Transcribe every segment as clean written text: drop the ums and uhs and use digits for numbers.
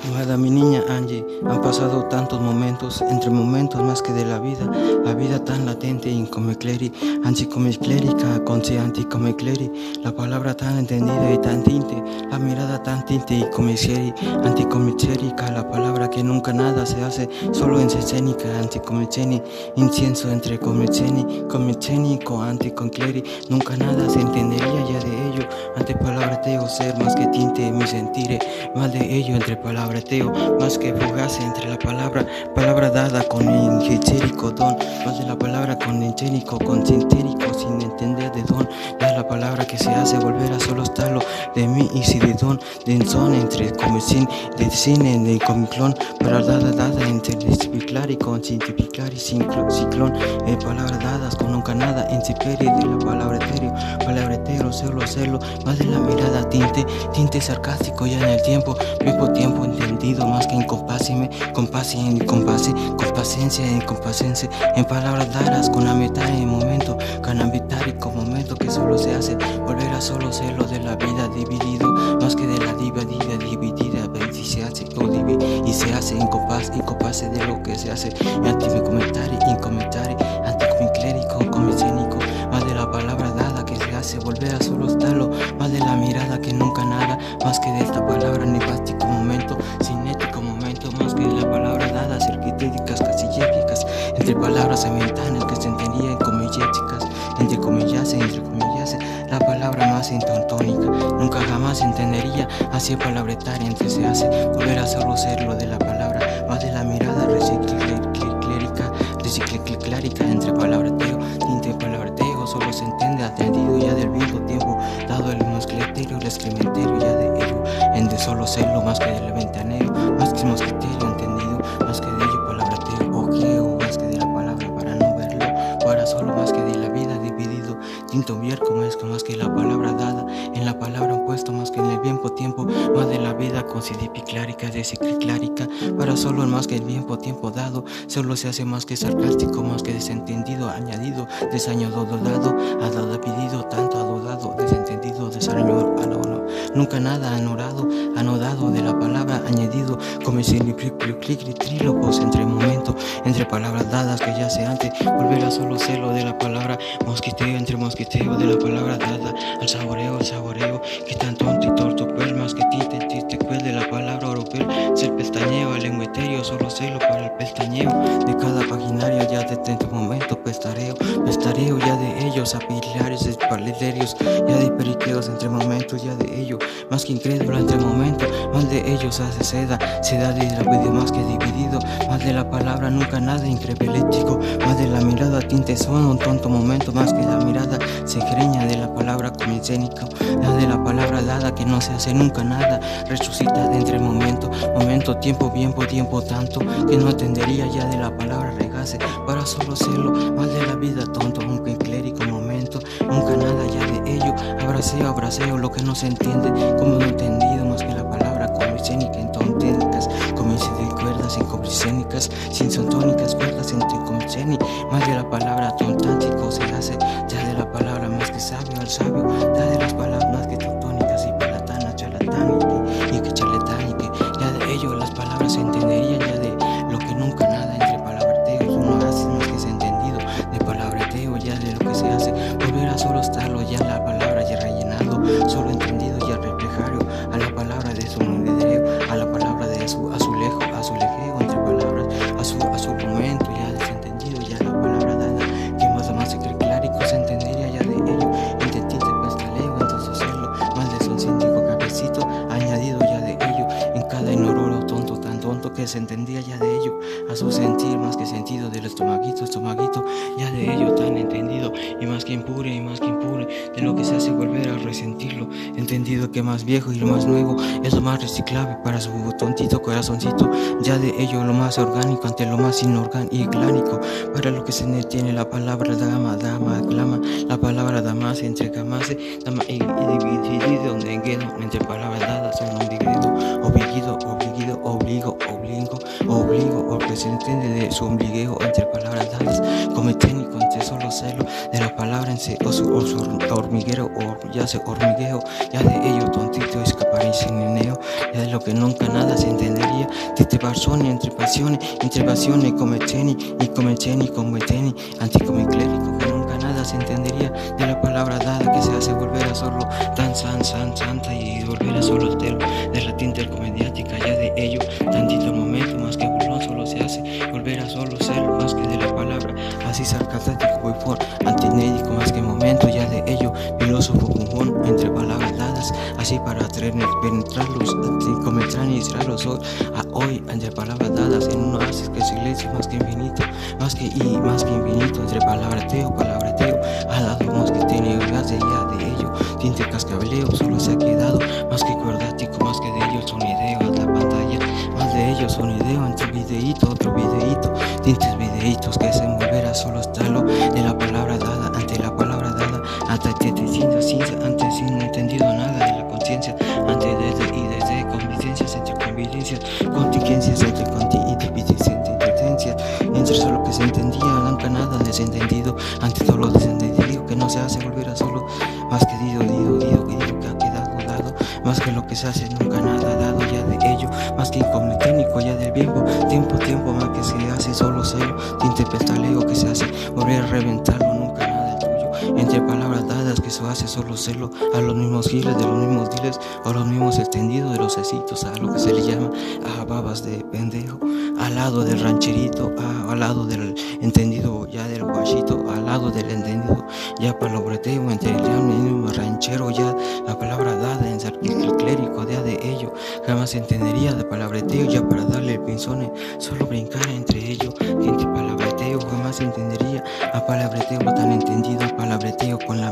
Amada mi niña Angie, han pasado tantos momentos, entre momentos más que de la vida tan latente, incomecleri, ansi come clerica, consi anti come cleri, la palabra tan entendida y tan tinte, la mirada tan tinte y come seri, anti come cerica, la palabra que nunca nada se hace, solo en escénica, anti come ceni, incienso entre come cenico, anti con cleri, nunca nada se entendería ya de ello, ante palabra teo, ser más que tinte, mi sentire, más de ello entre palabra teo, más que fugaz entre la palabra dada con ingéterico don, más de la palabra con engénico, con sintérico, sin entender de don, ya la palabra que se hace volver a solo estalo de mí y si de don, de son entre comicín, de cine, de comiclón, para dada entre despiclar y con sintipicar y ciclón, palabras dadas con nunca nada, en ciperi de la palabra etéreo, celo, más de la mirada tinte sarcástico ya en el tiempo entendido, más que incompásime, compasencia, en palabras dadas con ambitar en momento, con ambitárico momento que solo se hace volver a solo celo de la vida dividido, más que de la dividida, y se hace incapaz de lo que se hace, anticomentari, anticomiclérico, comicénico, más de la palabra dada que se hace volver a solo estalo, más de la mirada que nunca nada, más que de esta palabra nefástico momento, cinético momento, más que de la palabra dada, arquitectónicas, casillépicas, entre palabras simultáneas que se entendían comilléticas, entre comillase, la palabra más intontónica, nunca jamás entendería, así palabretaria entre se hace, volver a solo ser lo de la palabra, más de la mirada recicliclérica, entre palabreteo, tinte palabreteo, solo se entiende atendido ya del viejo tiempo, dado el mosqueterio, el excrementerio ya de ello, en de solo serlo más que del ventanero, más que mosqueterio entendido, más que de ello palabreteo, ojeo, más que de la palabra para no verlo, para solo más que de la vida dividido, tinto vierco más que la palabra dada, en la palabra puesto más que en el tiempo, más de la vida con sidipiclárica, decicliclárica, para solo más que el tiempo dado, solo se hace más que sarcástico, más que desentendido, añadido, desañado, dado, pedido, tanto adodado, desentendido, desañado, nunca nada anodado de la palabra añadido, como si trílopos entre momento, entre palabras dadas que ya se antes, volver a solo celo de la palabra mosquiteo, entre mosquiteo de la palabra dada, al saboreo, que tan tonto y torto, pues más que tinte, pues de la palabra oropel, ser pestañeo, el lengueterio, solo celo para el pestañeo, de cada paginario ya de tanto momento, pestareo ya de ellos, apilares, espaliderios, ya de periqueos entre momentos, ya de ello, más que incrédulo entre momentos, más de ellos hace seda de la vida más que dividido, más de la palabra nunca nada increpelético, más de la mirada tinte son un tonto momento, más que la mirada se creña de la palabra comicénico, más de la palabra dada que no se hace nunca nada, resucita entre momento, tiempo tanto, que no entendería ya de la palabra regase, para solo serlo, más de la vida tonto, un clérico momento, nunca nada ya de ello, abraceo, lo que no se entiende, como no entendido, más que la palabra comicénica, entonténicas, de cuerdas incomicénicas, sin sontónicas, cuerdas entre comicéni, más de la palabra tontántico se hace, ya de la palabra más que sabio al sabio, ya de las palabras más que teutónicas y palatanas, charlatánique, y que charlatánique, ya de ello las palabras se entenderían ya de lo que nunca nada entre palabreteos uno hace más que se entendido de palabreteo ya de lo que se hace, volver a solo estarlo ya la palabra ya rellenado, solo entendido ya reflejario, a la palabra de su monedero, a la palabra de su azulejeo entre palabras, a su momento ya desentendido ya la palabra dada, que más clárico se entendería ya de ello, entendiste pues talego, entonces hacerlo, más de son científico cabecito, añadido ya de ello, en cada inororo tonto, tan tonto que se entendía ya de ello, a su sentir más que sentido del estomaguito, ya de ello tan entendido, y más que impure, de lo que se hace volver a resentirlo, entendido que más viejo y lo más nuevo es lo más reciclable para su tontito corazoncito, ya de ello lo más orgánico ante lo más inorgánico, para lo que se tiene la palabra dama, clama, la palabra damas entre gamase, dama y dividido donde enguedo, entre palabras dadas son obligo, o que se entiende de su ombligueo entre palabras dadas, como técnico entre solo celo de la palabra en sí, o su hormiguero, o ya se hormigueo, ya de ello tontito escaparé sin eneo, ya de lo que nunca nada se entendería, de parsoni entre pasiones, come teni, anticome clérico, que nunca nada se entendería, de la palabra dada que se hace volver a solo tan santa y volver a solo el telo, de la tinta comediática, ya de ello, tantito el momento, más que burlón solo se hace volver a solo ser, más que de la palabra, así sarcástico voy por antinédico, más que momento, ya de ello, filósofo pujón, entre palabras dadas, así para penetrarlos, comenzarlos hoy, entre palabras dadas, en un oasis que es silencio más que infinito, más que infinito, entre palabrateo, al lado más que tiene gas de ya de ello, tinte cascabeleo, solo se ha quedado, más que cuerdático, más que de ello, sonideo, a la pantalla, más de ello, sonideo, entre videíto, otro videíto, tintes videitos que hacen volver a solo estarlo, de la palabra dada, ante la palabra dada, ante ciencia, antes sin entendido nada de la conciencia, ante desde y desde convivencias, entre convivencias, contingencias, entre contingencias, entre solo que se entendía, nunca nada desentendido, ante todo lo desentendido que no se hace volver a solo, más que digo que ha quedado dado, más que lo que se hace nunca nada dado, ya de ello, más que técnico ya del tiempo, más que se hace solo celo, tinte pestaleo que se hace volver a reventarlo, nunca nada tuyo, entre palabras dadas que se hace solo celo, a los mismos giles de los mismos diles, o los mismos extendidos de los cecitos, a lo que se le llama a babas de pendejo, al lado del rancherito, al lado del entendido ya del guachito, al lado del entendido ya palabreteo, entre el mismo ranchero, ya la palabra dada en el clérico, ya de ello jamás se entendería de palabreteo, ya para darle el pinzone, solo brincar entre ello, entre palabreteo jamás se entendería, a palabreteo tan entendido, a palabreteo con la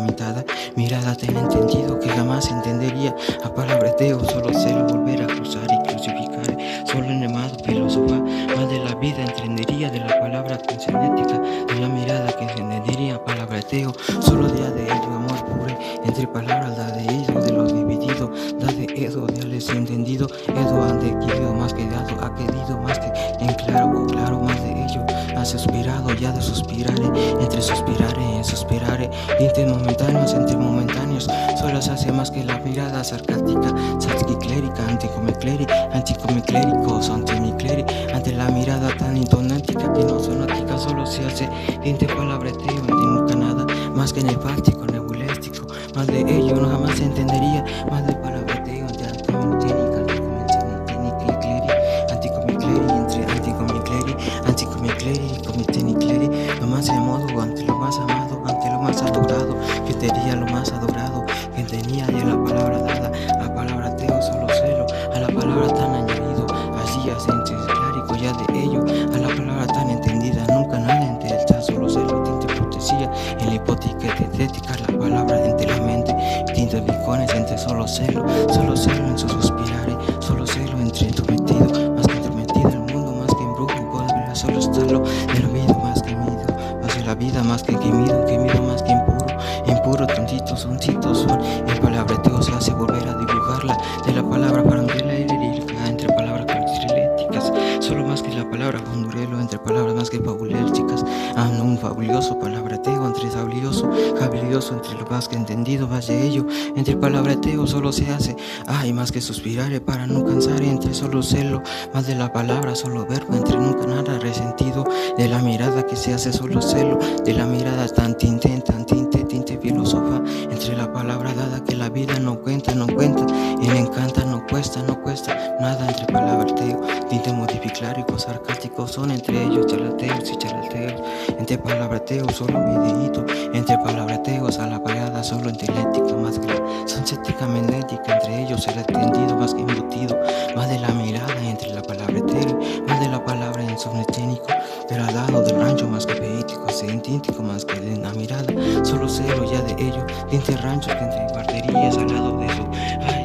mirada tan entendido que jamás se entendería, a palabreteo solo celo volver a cruzar y crucificar, solo enemado filosofar, más de la vida entendería, de la palabra cancionética, de la mirada que entendería, palabreteo, solo día de ello, amor puro, entre palabras da de ello, de lo dividido, da de edo, de al desentendido, edo han querido más que dado, ha querido más que en claro, más de ello, ha suspirado ya de suspirare, entre suspirare, tintes momentáneos, entre momentáneos, solo se hace más que la mirada sarcástica, clérica, anticomiclérico, sontemicleri, ante la mirada tan intonática que no sonática, solo se hace tinte palabreteo, ante nunca nada, más que en el fáctico, nebuléstico, más de ello no jamás se entendería, más de palabreteo, ante anticomicleri, lo más de modo, ante lo más amado, ante lo más adorado, que tenía lo más adorado, que tenía ya la palabra dada, a palabrateo solo celo, a la palabra tan añadido, así acento clárico ya de ello, a la palabra tan entendida, nunca nada entre el tan solo celo, tinte protesía, en la hipótica estética, la palabra entre la mente, tintes bicones entre solo celo en su suspirare, solo celo entre entrometido, más que entrometido el mundo, más que embrujo, puede ver a solo estarlo, del oído más que mido, más de la vida más que gemido más que impuro, tontitos son, el palabreteo se hace volver a dibujarla, de la palabra parangela y lírica, entre palabras características, solo más que la palabra fondurelo, entre palabras más que fabuléricas, un fabuloso palabreteo, entre habilidoso, entre lo más que entendido, más de ello, entre palabreteo solo se hace, más que suspirare para no cansar, entre solo celo, más de la palabra solo verbo, entre nunca nada resentido, de la mirada que se hace solo celo, de la mirada tan tinte filósofa, entre la palabra dada que la vida no cuenta, y le encanta, no cuesta nada, entre palabreteo, tinte modificlárico, sarcástico, son entre ellos charlateos, entre palabreteo solo videíto, entre palabreteos a la parada solo inteléctica, más que la sancética menética, entre ellos el entendido más que embutido, más de la mirada entre la palabreteo, más de la palabra en somneténico, del lado del rancho más que peítico, científico más que de la mirada, solo cero ya de ello, tinte ranchos que entre guarderías, al lado de su,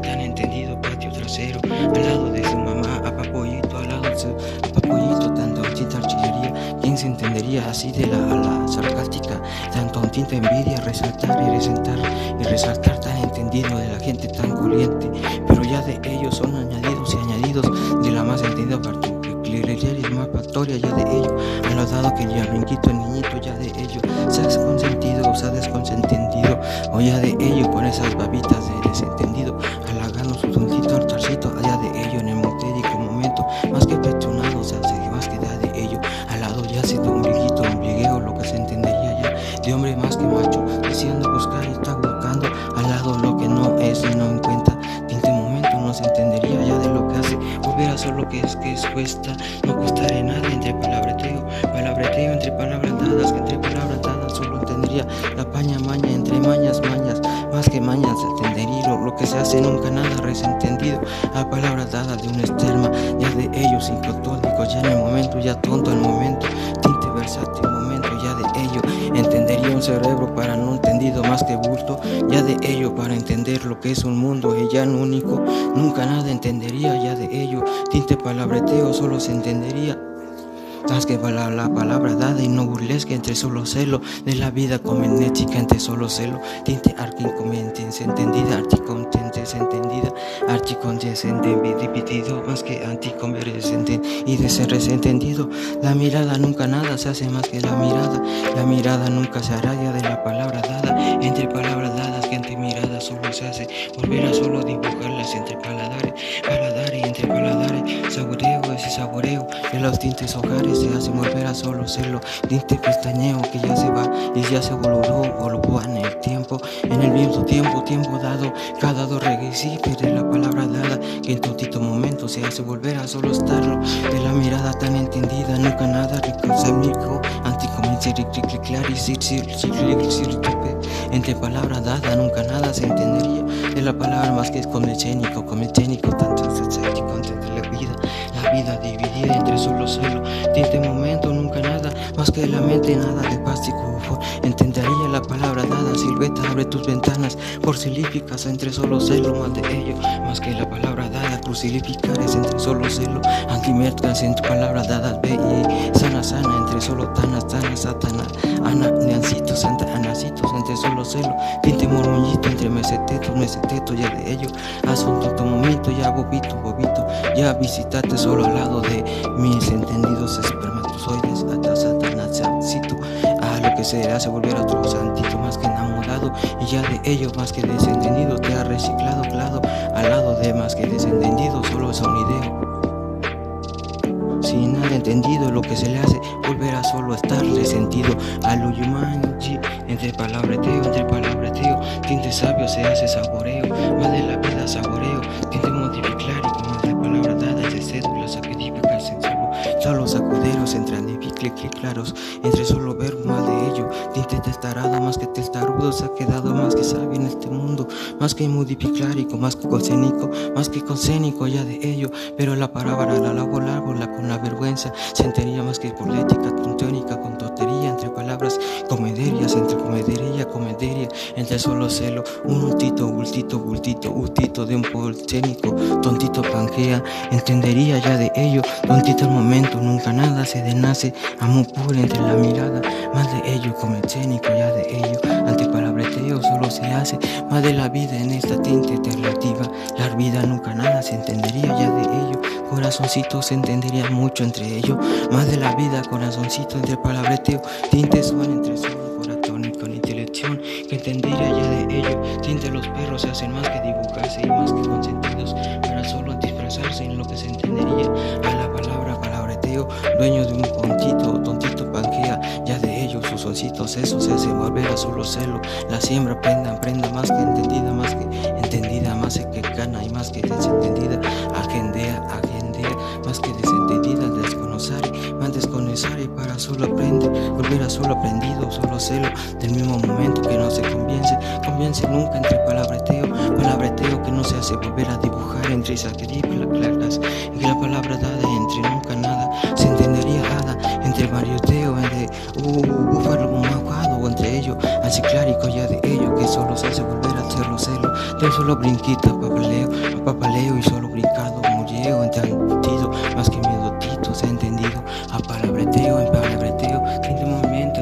tan entendido patio trasero, al lado de su mamá, a papollito, al lado de su papollito, tanto tinta artillería, ¿quién se entendería así de la sarcástica, tanto tinta envidia, resaltar tan entendido de la gente tan corriente, pero ya de ellos son añadidos de la más entendida parte es más factoria ya de ello. A lo dado que ya brinquito el niñito ya de ello. Se ha consentido o se ha desconsentendido, o ya de ello por esas babitas de desentendido. Halagando su tontito altarcito, allá de ello en el motédico momento. Más que petonado se hace más que da de ello. Al lado ya se da un briguito, un brigueo, lo que se entendería ya de hombre más que macho, deseando buscar y está buscando al lado lo que no es y no encuentra. En este momento no se entendería ya de lo que hace, volver a solo que es cuesta, no costaré nada entre palabreteo entre palabras dadas, que entre palabras dadas solo entendería la paña maña entre mañas, más que mañas entendería lo que se hace nunca nada resentendido, a palabras dadas de un esterma, ya de ellos incotólicos, ya en el momento, ya tonto el momento, tinte versátil momento, ya de ello entendería un cerebro para no entendido más que bulto, ya de ello para entender lo que es un mundo y ya no único, nunca nada entendería, ya de ello tinte palabreteo solo se entendería más que para la palabra dada y no burlesca entre solo celo de la vida comenética entre solo celo tinte arquincomentens entendida articontentes entendida archicondescente dividido más que anticonversente y de ser desentendido. La mirada nunca nada se hace más que la mirada nunca se hará ya de la palabra dada entre palabras dadas que entre miradas solo se hace volver a solo dibujarlas entre paladares entre paladares saboreo ese saboreo de los tintes hogares se hace volver a solo serlo, tinte pestañeo que ya se va y ya se volvió en el tiempo, en el mismo tiempo dado, cada dos requisitos de la palabra dada, que en tontito momento se hace volver a solo estarlo, de la mirada tan entendida, nunca nada rico, anticomienza entre palabra dada, nunca nada se entendería, de la palabra más que es cometénico, tanto la vida dividida entre solo celo, tinte momento, nunca nada, más que la mente nada de plástico, entendería la palabra dada, silueta, abre tus ventanas, porcelíficas entre solo celo, más de ello, más que la palabra dada, crucilificares entre solo celo, antimercas entre palabras dadas, ve y sana, entre solo tanas, satana, ana, neancitos, santa, anacitos entre solo celo, tinte mormuñito entre meseteto, ya de ello, asunto tu momento, ya bobito, ya visitate solo al lado de mis entendidos espermatozoides, hasta satanásito, a lo que se hace volver a otro santito más que enamorado, y ya de ello más que desentendido te ha reciclado, claro, al lado de más que desentendido, solo es un ideo. Sin nada entendido lo que se le hace volver a solo estar resentido a lo yumanji entre palabreteo, tinte sabio se hace saboreo, más de la vida saboreo, tinte modificar y más de palabras dadas de cédulas acríticas en solo sacuderos entre claros, entre solo ver más de ello, tinte testarado más que testarudo se ha quedado más que sabio en este mundo, más que modificlárico, más que conscénico ya de ello, pero la palabra la lábola con la vergüenza sentiría más que polética, tontónica con tontería entre palabras comederias, entre comedería, entre solo celo, un ultito de un polcénico, tontito pangea, entendería ya de ello, tontito el momento, nunca nada se denace, amor puro entre la mirada, más de ello comecénico ya de ello, antipalabreteo solo se hace, más de la vida en esta tinte relativa, la vida nunca nada se entendería ya de ello, corazoncito se entendería mucho entre ello, más de la vida corazoncito entre palabreteo, tintes son entre solo corazón con intelección, que entendería ya de ello, tinte los perros se hacen más que dibujarse y más que consentidos, para solo disfrazarse en lo que se entendería, a la palabra palabreteo, dueño de un tontito panquea, ya de ellos sus oncitos, eso se hace volver a solo celo, la siembra prenda más que entendida, más que gana y más que desentendida, agendea, más que desentendida, desconocer y para solo aprender, volver a solo aprendido, solo celo, del mismo momento que no se convence nunca entre palabreteo que no se hace volver a dibujar entre esas claras, y que la palabra dada entre nunca nada, se entendería hada, entre marioteo, entre búfalo mojado, entre ello, así clarico ya de ello, que solo se hace volver a hacerlo celo, del solo brinquita, papaleo y solo brincado, mulleo, entre antido, más que miedotito, se ha entendido, a palabreteo, en palabreteo, entre momento,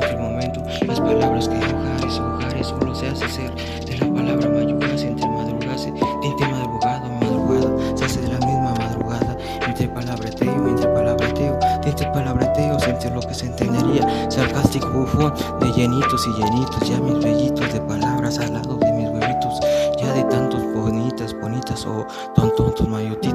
las palabras que hogares, solo se hace ser, de la palabra mayugase, entre madrugase, tinte madrugada, se hace de la misma madrugada, entre palabreteo, plástico bufón de llenitos y llenitos, ya mis bellitos de palabras al lado de mis huevitos, ya de tantos bonitas o tontos mayotitos.